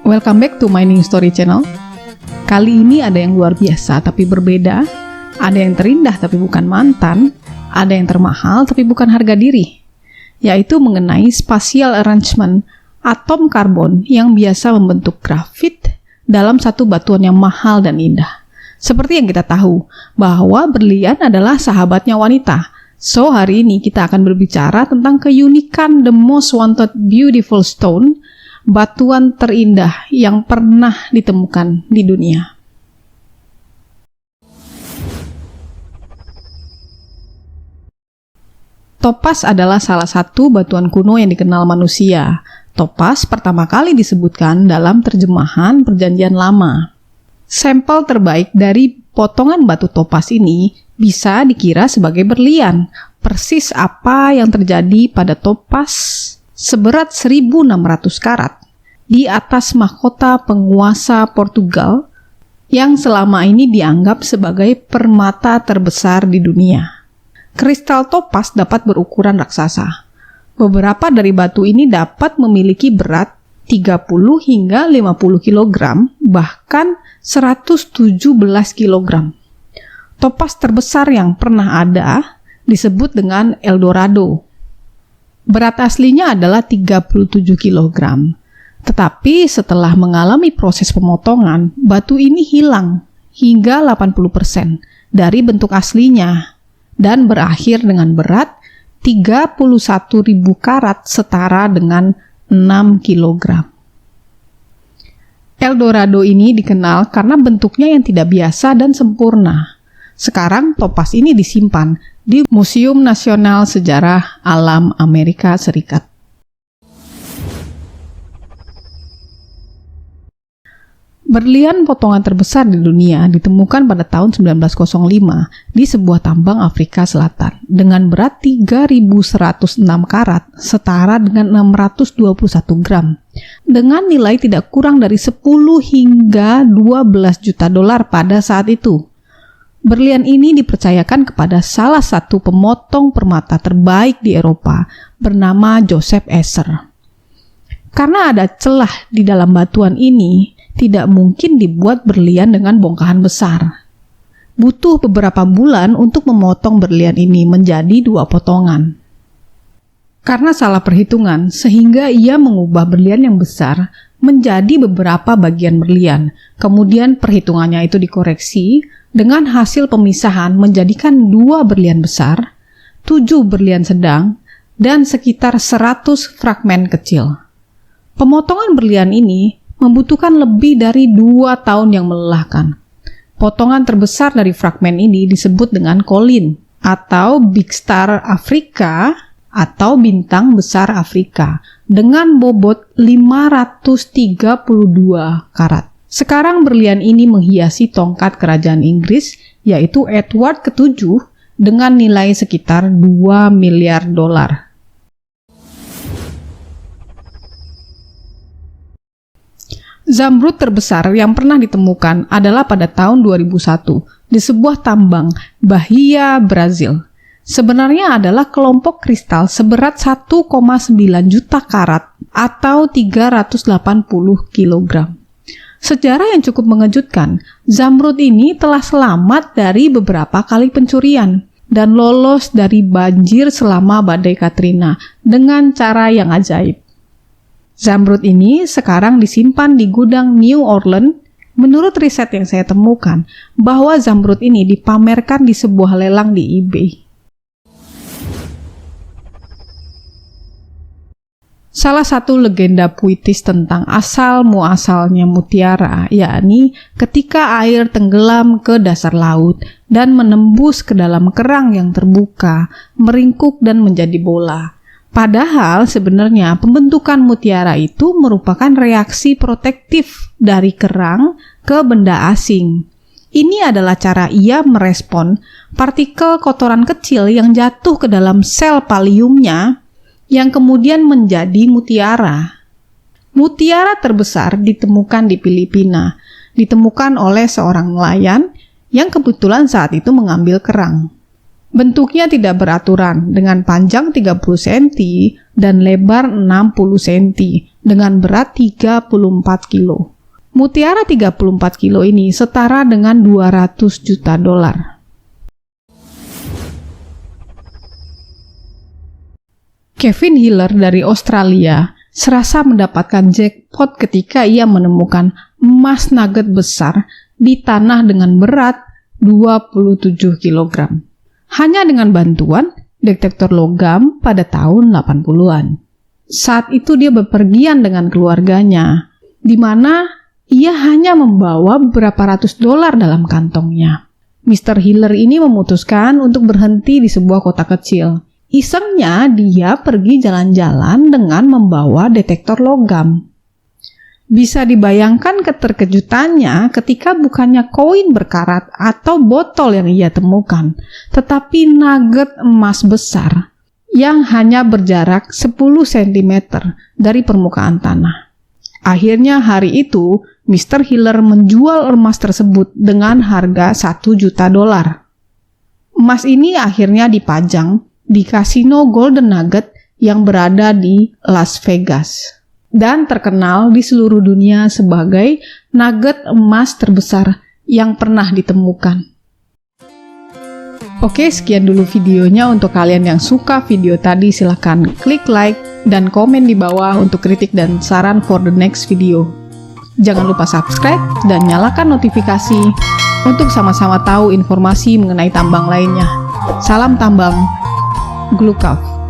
Welcome back to Mining Story Channel. Kali ini ada yang luar biasa tapi berbeda, ada yang terindah tapi bukan mantan, ada yang termahal tapi bukan harga diri, yaitu mengenai spatial arrangement atom karbon yang biasa membentuk grafit dalam satu batuan yang mahal dan indah. Seperti yang kita tahu, bahwa berlian adalah sahabatnya wanita. So, hari ini kita akan berbicara tentang keunikan the most wanted beautiful stone, batuan terindah yang pernah ditemukan di dunia. Topas adalah salah satu batuan kuno yang dikenal manusia. Topas pertama kali disebutkan dalam terjemahan Perjanjian Lama. Sampel terbaik dari potongan batu topas ini bisa dikira sebagai berlian, persis apa yang terjadi pada topas seberat 1.600 karat di atas mahkota penguasa Portugal yang selama ini dianggap sebagai permata terbesar di dunia. Kristal topas dapat berukuran raksasa. Beberapa dari batu ini dapat memiliki berat 30 hingga 50 kg, bahkan 117 kg. Topas terbesar yang pernah ada disebut dengan Eldorado. Berat aslinya adalah 37 kg. Tetapi setelah mengalami proses pemotongan, batu ini hilang hingga 80% dari bentuk aslinya dan berakhir dengan berat 31.000 karat setara dengan 6 kg. Eldorado ini dikenal karena bentuknya yang tidak biasa dan sempurna. Sekarang topas ini disimpan di Museum Nasional Sejarah Alam Amerika Serikat. Berlian potongan terbesar di dunia ditemukan pada tahun 1905 di sebuah tambang Afrika Selatan dengan berat 3.106 karat setara dengan 621 gram dengan nilai tidak kurang dari 10 hingga 12 juta dolar pada saat itu. Berlian ini dipercayakan kepada salah satu pemotong permata terbaik di Eropa bernama Joseph Esser. Karena ada celah di dalam batuan ini, tidak mungkin dibuat berlian dengan bongkahan besar. Butuh beberapa bulan untuk memotong berlian ini menjadi 2 potongan. Karena salah perhitungan, sehingga ia mengubah berlian yang besar menjadi beberapa bagian berlian. Kemudian perhitungannya itu dikoreksi dengan hasil pemisahan menjadikan 2 berlian besar, 7 berlian sedang, dan sekitar 100 fragmen kecil. Pemotongan berlian ini membutuhkan lebih dari 2 tahun yang melelahkan. Potongan terbesar dari fragmen ini disebut dengan Colin atau Big Star Afrika atau bintang besar Afrika dengan bobot 532 karat. Sekarang berlian ini menghiasi tongkat kerajaan Inggris yaitu Edward ke-7 dengan nilai sekitar 2 miliar dolar. Zamrud terbesar yang pernah ditemukan adalah pada tahun 2001 di sebuah tambang Bahia, Brazil. Sebenarnya adalah kelompok kristal seberat 1,9 juta karat atau 380 kg. Sejarah yang cukup mengejutkan, Zamrud ini telah selamat dari beberapa kali pencurian dan lolos dari banjir selama badai Katrina dengan cara yang ajaib. Zamrud ini sekarang disimpan di gudang New Orleans. Menurut riset yang saya temukan, bahwa zamrud ini dipamerkan di sebuah lelang di eBay. Salah satu legenda puitis tentang asal-muasalnya mutiara, yakni ketika air tenggelam ke dasar laut dan menembus ke dalam kerang yang terbuka, meringkuk dan menjadi bola. Padahal sebenarnya pembentukan mutiara itu merupakan reaksi protektif dari kerang ke benda asing. Ini adalah cara ia merespon partikel kotoran kecil yang jatuh ke dalam sel paliumnya yang kemudian menjadi mutiara. Mutiara terbesar ditemukan di Filipina, ditemukan oleh seorang nelayan yang kebetulan saat itu mengambil kerang. Bentuknya tidak beraturan dengan panjang 30 cm dan lebar 60 cm dengan berat 34 kilo. Mutiara 34 kilo ini setara dengan 200 juta dolar. Kevin Hiller dari Australia serasa mendapatkan jackpot ketika ia menemukan emas nugget besar di tanah dengan berat 27 kg. Hanya dengan bantuan detektor logam pada tahun 80-an. Saat itu dia bepergian dengan keluarganya, di mana ia hanya membawa beberapa ratus dolar dalam kantongnya. Mr. Hiller ini memutuskan untuk berhenti di sebuah kota kecil. Isengnya dia pergi jalan-jalan dengan membawa detektor logam. Bisa dibayangkan keterkejutannya ketika bukannya koin berkarat atau botol yang ia temukan, tetapi nugget emas besar yang hanya berjarak 10 cm dari permukaan tanah. Akhirnya hari itu, Mr. Hiller menjual emas tersebut dengan harga 1 juta dolar. Emas ini akhirnya dipajang di kasino Golden Nugget yang berada di Las Vegas dan terkenal di seluruh dunia sebagai nugget emas terbesar yang pernah ditemukan. Oke, sekian dulu videonya. Untuk kalian yang suka video tadi, silahkan klik like dan komen di bawah untuk kritik dan saran for the next video. Jangan lupa subscribe dan nyalakan notifikasi untuk sama-sama tahu informasi mengenai tambang lainnya. Salam tambang, Glukov.